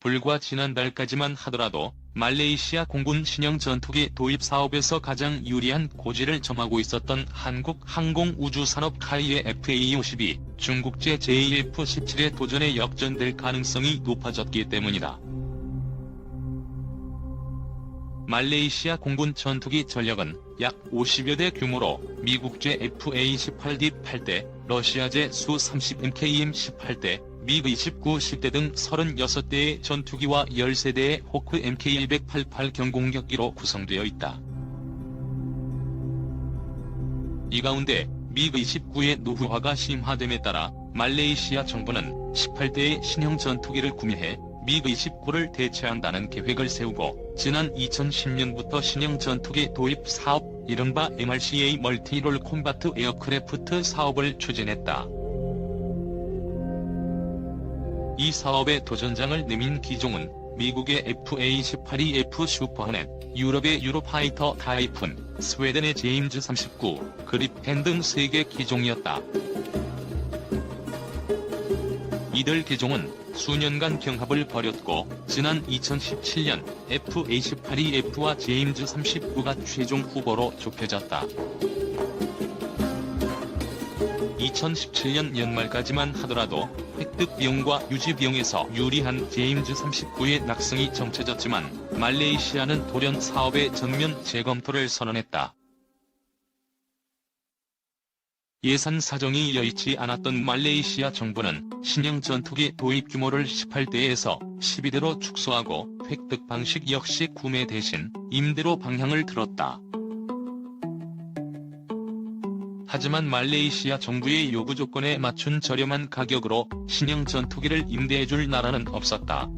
불과 지난달까지만 하더라도 말레이시아 공군 신형 전투기 도입 사업에서 가장 유리한 고지를 점하고 있었던 한국 항공우주산업 카이의 FA-52, 중국제 JF-17의 도전에 역전될 가능성이 높아졌기 때문이다. 말레이시아 공군 전투기 전력은 약 50여 대 규모로 미국제 FA-18D 8대, 러시아제 수-30 MKM-18대, 미그-29 10대 등 36대의 전투기와 13대의 호크 MK-288 경공격기로 구성되어 있다. 이 가운데 미그-29의 노후화가 심화됨에 따라 말레이시아 정부는 18대의 신형 전투기를 구매해 미그-29를 대체한다는 계획을 세우고 지난 2010년부터 신형 전투기 도입 사업, 이른바 MRCA 멀티롤 콤바트 에어크래프트 사업을 추진했다. 이 사업의 도전장을 내민 기종은 미국의 FA-18E/F 슈퍼허넷, 유럽의 유로파이터 타이푼, 스웨덴의 제임즈 39, 그리펜 등 3개 기종이었다. 이들 기종은 수년간 경합을 벌였고 지난 2017년 FA-18E/F와 제임즈 39가 최종 후보로 좁혀졌다. 2017년 연말까지만 하더라도 획득 비용과 유지 비용에서 유리한 제임즈 39의 낙승이 점쳐졌지만 말레이시아는 돌연 사업의 전면 재검토를 선언했다. 예산 사정이 여의치 않았던 말레이시아 정부는 신형 전투기 도입 규모를 18대에서 12대로 축소하고 획득 방식 역시 구매 대신 임대로 방향을 틀었다. 하지만 말레이시아 정부의 요구 조건에 맞춘 저렴한 가격으로 신형 전투기를 임대해줄 나라는 없었다.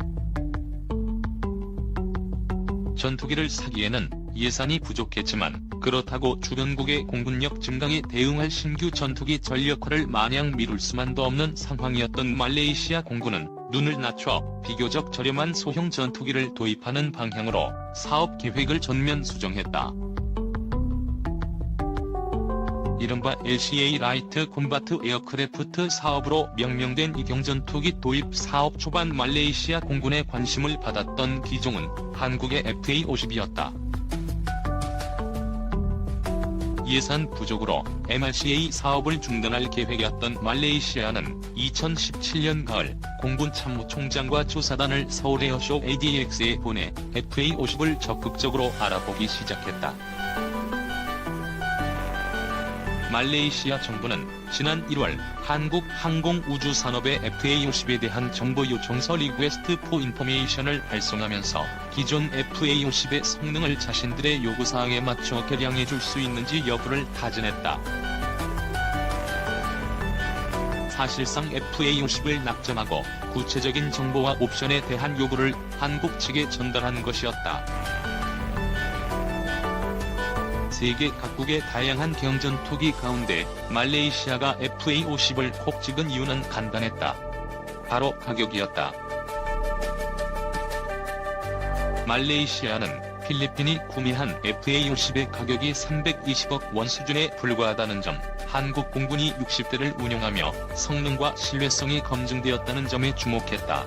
전투기를 사기에는 예산이 부족했지만 그렇다고 주변국의 공군력 증강에 대응할 신규 전투기 전력화를 마냥 미룰 수만도 없는 상황이었던 말레이시아 공군은 눈을 낮춰 비교적 저렴한 소형 전투기를 도입하는 방향으로 사업 계획을 전면 수정했다. 이른바 LCA 라이트 콤바트 에어크래프트 사업으로 명명된 이 경전투기 도입 사업 초반 말레이시아 공군의 관심을 받았던 기종은 한국의 FA-50이었다. 예산 부족으로 MRCA 사업을 중단할 계획이었던 말레이시아는 2017년 가을 공군 참모총장과 조사단을 서울 에어쇼 ADX에 보내 FA-50을 적극적으로 알아보기 시작했다. 말레이시아 정부는 지난 1월 한국 항공우주산업의 FA-50에 대한 정보 요청서 리퀘스트 포 인포메이션을 발송하면서 기존 FA-50의 성능을 자신들의 요구사항에 맞춰 개량해줄 수 있는지 여부를 타진했다. 사실상 FA-50을 낙점하고 구체적인 정보와 옵션에 대한 요구를 한국 측에 전달한 것이었다. 세계 각국의 다양한 경전투기 가운데 말레이시아가 FA-50을 콕 찍은 이유는 간단했다. 바로 가격이었다. 말레이시아는 필리핀이 구매한 FA-50의 가격이 320억 원 수준에 불과하다는 점, 한국 공군이 60대를 운용하며 성능과 신뢰성이 검증되었다는 점에 주목했다.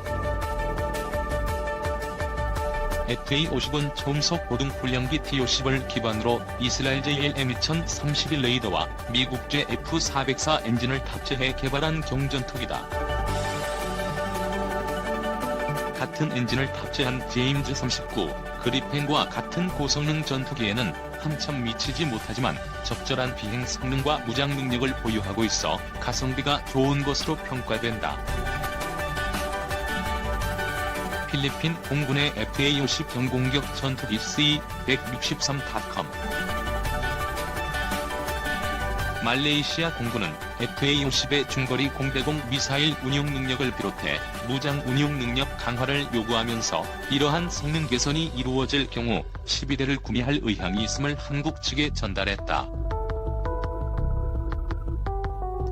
FA-50은 초음속 고등훈련기 T-50을 기반으로 이스라엘 JLM-2031 레이더와 미국제 F-404 엔진을 탑재해 개발한 경전투기다. 같은 엔진을 탑재한 제임즈 39, 그리펜과 같은 고성능 전투기에는 한참 미치지 못하지만 적절한 비행 성능과 무장 능력을 보유하고 있어 가성비가 좋은 것으로 평가된다. 필리핀 공군의 FA-50 경공격 전투기 C-163.com 말레이시아 공군은 FA-50의 중거리 공대공 미사일 운용 능력을 비롯해 무장 운용 능력 강화를 요구하면서 이러한 성능 개선이 이루어질 경우 12대를 구매할 의향이 있음을 한국 측에 전달했다.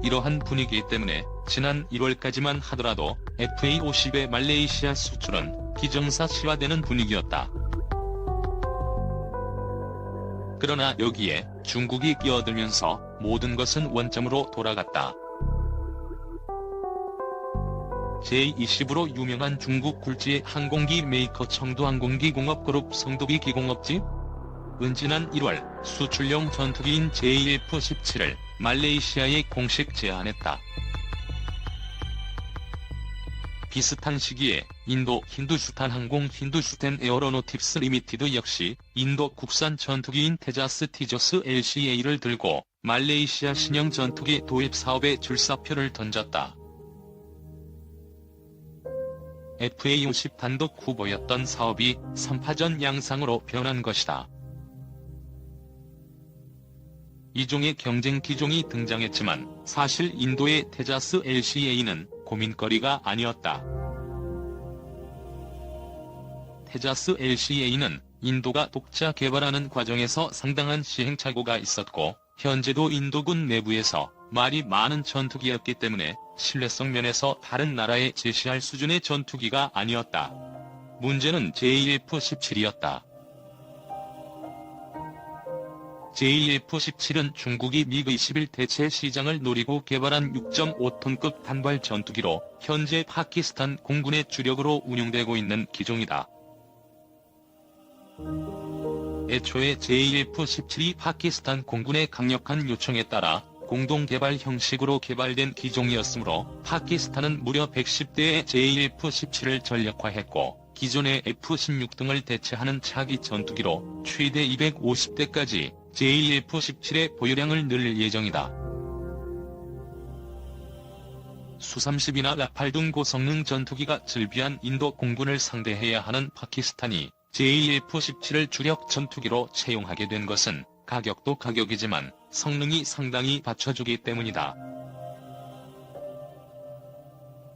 이러한 분위기 때문에 지난 1월까지만 하더라도 FA-50의 말레이시아 수출은 기정사실화되는 분위기였다. 그러나 여기에 중국이 끼어들면서 모든 것은 원점으로 돌아갔다. J-20으로 유명한 중국 굴지의 항공기 메이커 청두항공기공업그룹 성도비 기공업지 지난 1월 수출용 전투기인 JF-17을 말레이시아에 공식 제안했다. 비슷한 시기에 인도 힌두슈탄 항공 힌두슈탄 에어로노틱스 리미티드 역시 인도 국산 전투기인 테자스 티저스 LCA를 들고 말레이시아 신형 전투기 도입 사업에 줄사표를 던졌다. FA-50 단독 후보였던 사업이 3파전 양상으로 변한 것이다. 이종의 경쟁 기종이 등장했지만 사실 인도의 테자스 LCA는 고민거리가 아니었다. 테자스 LCA는 인도가 독자 개발하는 과정에서 상당한 시행착오가 있었고 현재도 인도군 내부에서 말이 많은 전투기였기 때문에 신뢰성 면에서 다른 나라에 제시할 수준의 전투기가 아니었다. 문제는 JF-17이었다. JF-17은 중국이 미그-21 대체 시장을 노리고 개발한 6.5톤급 단발 전투기로 현재 파키스탄 공군의 주력으로 운용되고 있는 기종이다. 애초에 JF-17이 파키스탄 공군의 강력한 요청에 따라 공동 개발 형식으로 개발된 기종이었으므로 파키스탄은 무려 110대의 JF-17을 전력화했고 기존의 F-16 등을 대체하는 차기 전투기로 최대 250대까지 JF-17의 보유량을 늘릴 예정이다. 수-30이나 라팔 등 고성능 전투기가 즐비한 인도 공군을 상대해야 하는 파키스탄이 JF-17을 주력 전투기로 채용하게 된 것은 가격도 가격이지만 성능이 상당히 받쳐주기 때문이다.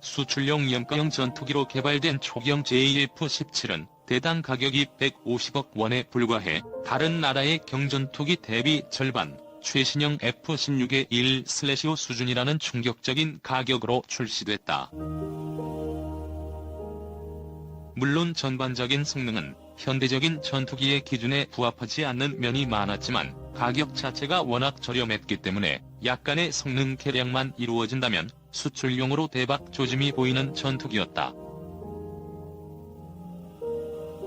수출용 연가형 전투기로 개발된 초기형 JF-17은 대당 가격이 150억 원에 불과해 다른 나라의 경전투기 대비 절반, 최신형 F-16의 1/5 수준이라는 충격적인 가격으로 출시됐다. 물론 전반적인 성능은 현대적인 전투기의 기준에 부합하지 않는 면이 많았지만 가격 자체가 워낙 저렴했기 때문에 약간의 성능 개량만 이루어진다면 수출용으로 대박 조짐이 보이는 전투기였다.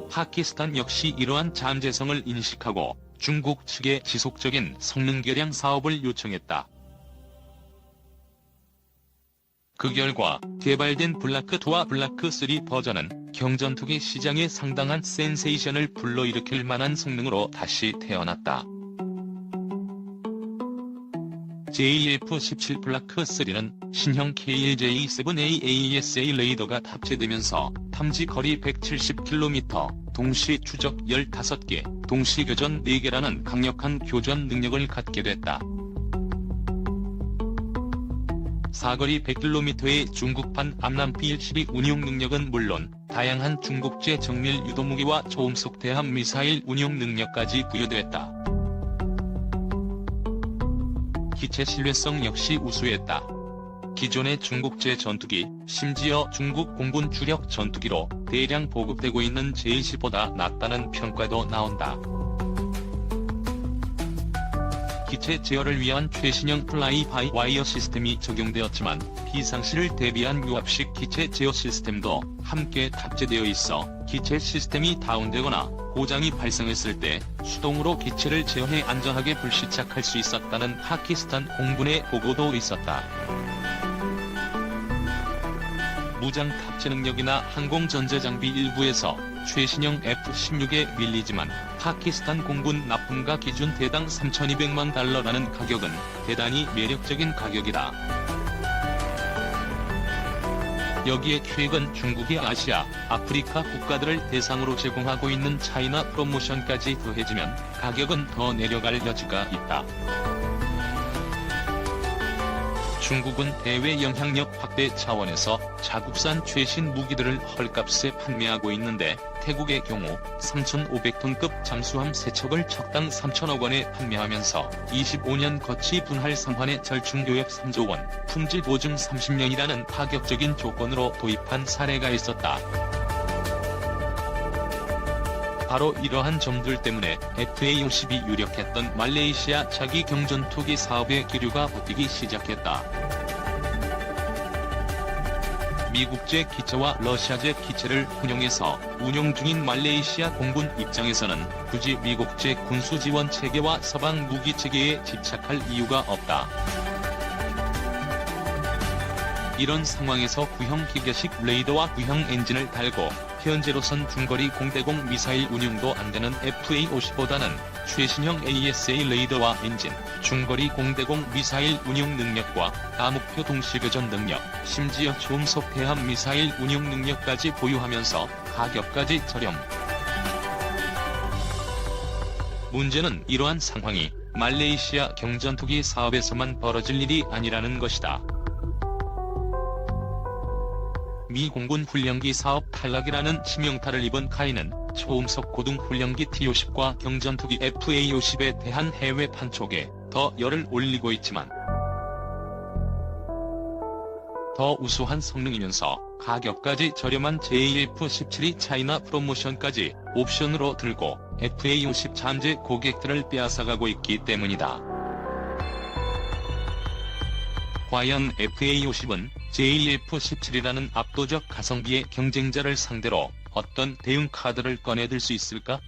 파키스탄 역시 이러한 잠재성을 인식하고 중국 측에 지속적인 성능 개량 사업을 요청했다. 그 결과 개발된 블라크2와 블라크3 버전은 경전투기 시장에 상당한 센세이션을 불러일으킬 만한 성능으로 다시 태어났다. JF-17 블라크3는 신형 KLJ-7A AESA 레이더가 탑재되면서 탐지 거리 170km, 동시 추적 15개, 동시 교전 4개라는 강력한 교전 능력을 갖게 됐다. 사거리 100km의 중국판 암람P-12 운용 능력은 물론 다양한 중국제 정밀 유도무기와 초음속 대함 미사일 운용 능력까지 부여됐다. 기체 신뢰성 역시 우수했다. 기존의 중국제 전투기, 심지어 중국 공군 주력 전투기로 대량 보급되고 있는 J-10보다 낫다는 평가도 나온다. 기체 제어를 위한 최신형 플라이-바이-와이어 시스템이 적용되었지만 비상시를 대비한 유압식 기체 제어 시스템도 함께 탑재되어 있어 기체 시스템이 다운되거나 고장이 발생했을 때 수동으로 기체를 제어해 안전하게 불시착할 수 있었다는 파키스탄 공군의 보고도 있었다. 무장 탑재 능력이나 항공 전제 장비 일부에서 최신형 F-16에 밀리지만 파키스탄 공군 납품가 기준 대당 3,200만 달러라는 가격은 대단히 매력적인 가격이다. 여기에 최근 중국이 아시아, 아프리카 국가들을 대상으로 제공하고 있는 차이나 프로모션까지 더해지면 가격은 더 내려갈 여지가 있다. 중국은 대외 영향력 확대 차원에서 자국산 최신 무기들을 헐값에 판매하고 있는데 태국의 경우 3,500톤급 잠수함 3척을 척당 3천억 원에 판매하면서 25년 거치 분할 상환의 절충교역 3조 원, 품질 보증 30년이라는 파격적인 조건으로 도입한 사례가 있었다. 바로 이러한 점들 때문에 FA-50이 유력했던 말레이시아 차기 경전투기 사업의 기류가 버티기 시작했다. 미국제 기체와 러시아제 기체를 혼용해서 운용 중인 말레이시아 공군 입장에서는 굳이 미국제 군수지원 체계와 서방 무기 체계에 집착할 이유가 없다. 이런 상황에서 구형 기계식 레이더와 구형 엔진을 달고 현재로선 중거리 공대공 미사일 운용도 안되는 FA-50보다는 최신형 AESA 레이더와 엔진, 중거리 공대공 미사일 운용 능력과 다목표 동시교전 능력, 심지어 초음속 대함 미사일 운용 능력까지 보유하면서 가격까지 저렴. 문제는 이러한 상황이 말레이시아 경전투기 사업에서만 벌어질 일이 아니라는 것이다. 미 공군 훈련기 사업 탈락이라는 치명타를 입은 카이는 초음속 고등 훈련기 T-50과 경전투기 FA-50에 대한 해외 판촉에 더 열을 올리고 있지만 더 우수한 성능이면서 가격까지 저렴한 JF-17이 차이나 프로모션까지 옵션으로 들고 FA-50 잠재 고객들을 빼앗아가고 있기 때문이다. 과연 FA-50은 JF-17이라는 압도적 가성비의 경쟁자를 상대로 어떤 대응 카드를 꺼내들 수 있을까?